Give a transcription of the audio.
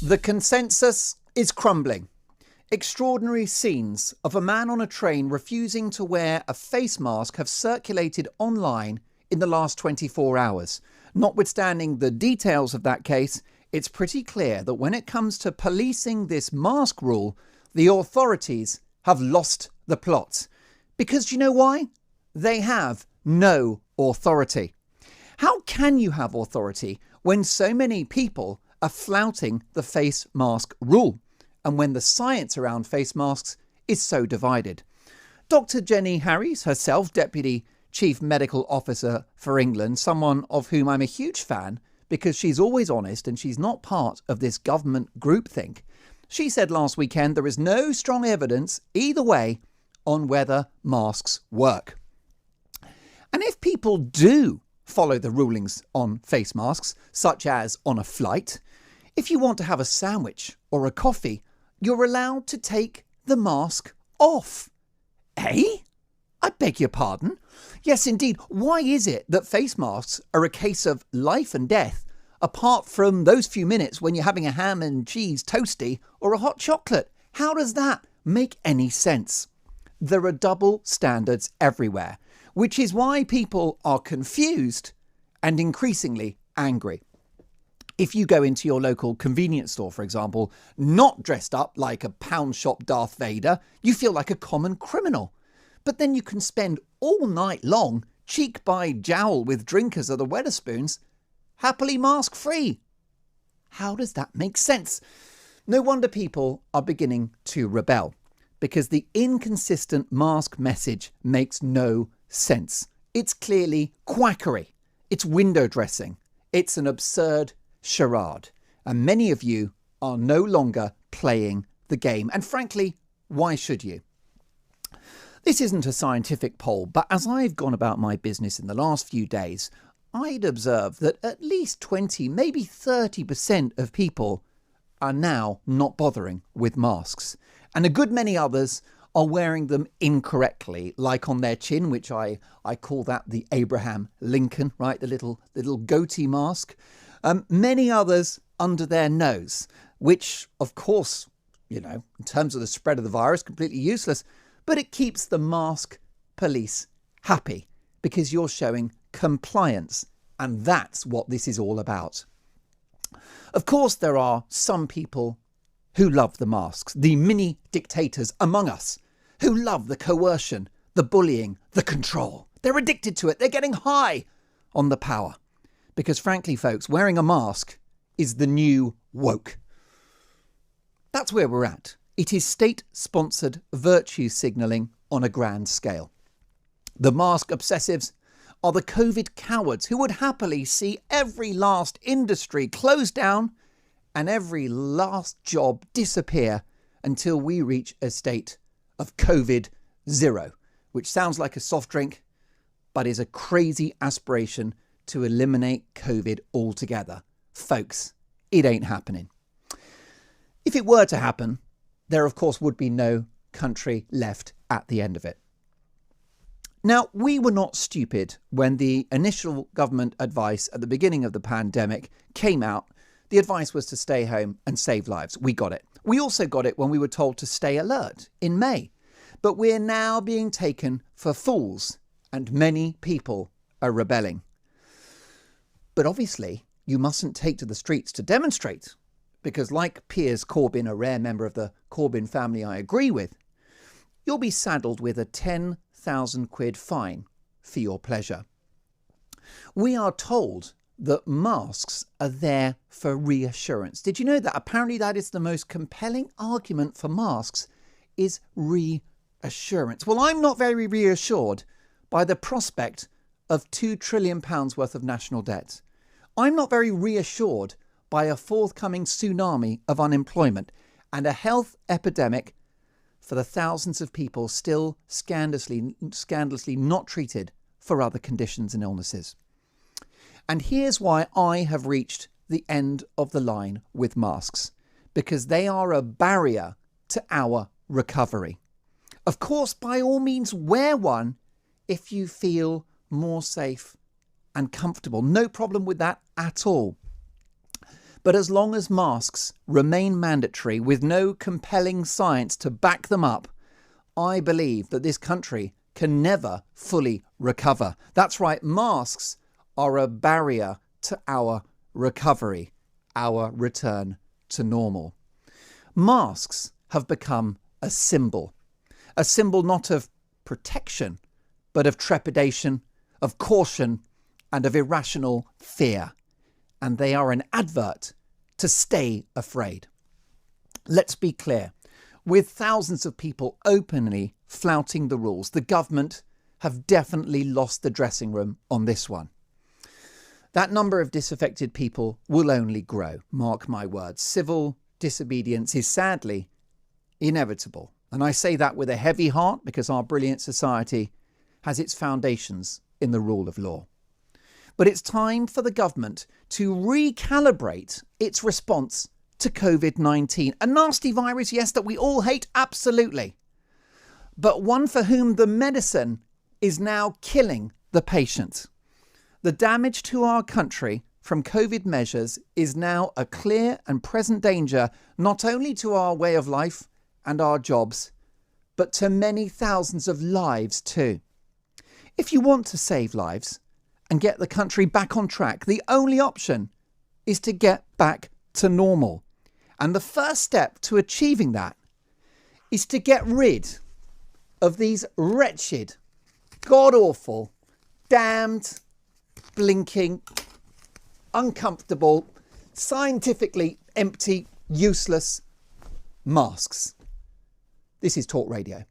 The consensus is crumbling. Extraordinary scenes of a man on a train refusing to wear a face mask have circulated online in the last 24 hours. Notwithstanding the details of that case, it's pretty clear that when it comes to policing this mask rule, the authorities have lost the plot. Because do you know why? They have no authority. How can you have authority when so many people are flouting the face mask rule, and when the science around face masks is so divided? Dr. Jenny Harries, herself Deputy Chief Medical Officer for England, someone of whom I'm a huge fan because she's always honest and she's not part of this government groupthink. She said last weekend there is no strong evidence either way on whether masks work. And if people do follow the rulings on face masks, such as on a flight, if you want to have a sandwich or a coffee, you're allowed to take the mask off. Eh? I beg your pardon? Yes, indeed. Why is it that face masks are a case of life and death, apart from those few minutes when you're having a ham and cheese toastie or a hot chocolate? How does that make any sense? There are double standards everywhere, which is why people are confused and increasingly angry. If you go into your local convenience store, for example, not dressed up like a pound shop Darth Vader, you feel like a common criminal. But then you can spend all night long, cheek by jowl with drinkers of the Wetherspoons, happily mask free. How does that make sense? No wonder people are beginning to rebel, because the inconsistent mask message makes no sense. It's clearly quackery. It's window dressing. It's an absurd charade. And many of you are no longer playing the game. And frankly, why should you? This isn't a scientific poll, but as I've gone about my business in the last few days, I'd observed that at least 20, maybe 30% of people are now not bothering with masks. And a good many others are wearing them incorrectly, like on their chin, which I call that the Abraham Lincoln, right? The little goatee mask. Many others under their nose, which, of course, in terms of the spread of the virus, completely useless. But it keeps the mask police happy because you're showing compliance. And that's what this is all about. Of course, there are some people who love the masks, the mini dictators among us, who love the coercion, the bullying, the control. They're addicted to it. They're getting high on the power. Because frankly, folks, wearing a mask is the new woke. That's where we're at. It is state-sponsored virtue signalling on a grand scale. The mask obsessives are the COVID cowards who would happily see every last industry close down and every last job disappear until we reach a state of COVID zero, which sounds like a soft drink, but is a crazy aspiration to eliminate COVID altogether. Folks, it ain't happening. If it were to happen, there of course would be no country left at the end of it. Now, we were not stupid when the initial government advice at the beginning of the pandemic came out. The advice was to stay home and save lives. We got it. We also got it when we were told to stay alert in May. But we're now being taken for fools, and many people are rebelling. But obviously, you mustn't take to the streets to demonstrate, because like Piers Corbyn, a rare member of the Corbyn family I agree with, you'll be saddled with a 10,000 quid fine for your pleasure. We are told that masks are there for reassurance. Did you know that? Apparently that is the most compelling argument for masks is reassurance. Well, I'm not very reassured by the prospect of £2 trillion worth of national debt. I'm not very reassured by a forthcoming tsunami of unemployment and a health epidemic for the thousands of people still scandalously not treated for other conditions and illnesses. And here's why I have reached the end of the line with masks, because they are a barrier to our recovery. Of course, by all means, wear one if you feel more safe and comfortable. No problem with that at all. But as long as masks remain mandatory with no compelling science to back them up, I believe that this country can never fully recover. That's right, masks are a barrier to our recovery, our return to normal. Masks have become a symbol not of protection, but of trepidation, of caution, and of irrational fear. And they are an advert to stay afraid. Let's be clear. With thousands of people openly flouting the rules, the government have definitely lost the dressing room on this one. That number of disaffected people will only grow, mark my words. Civil disobedience is sadly inevitable. And I say that with a heavy heart because our brilliant society has its foundations in the rule of law. But it's time for the government to recalibrate its response to COVID-19. A nasty virus, yes, that we all hate, absolutely. But one for whom the medicine is now killing the patient. The damage to our country from COVID measures is now a clear and present danger, not only to our way of life and our jobs, but to many thousands of lives too. If you want to save lives and get the country back on track, the only option is to get back to normal. And the first step to achieving that is to get rid of these wretched, god-awful, damned, blinking, uncomfortable, scientifically empty, useless masks. This is Talk Radio.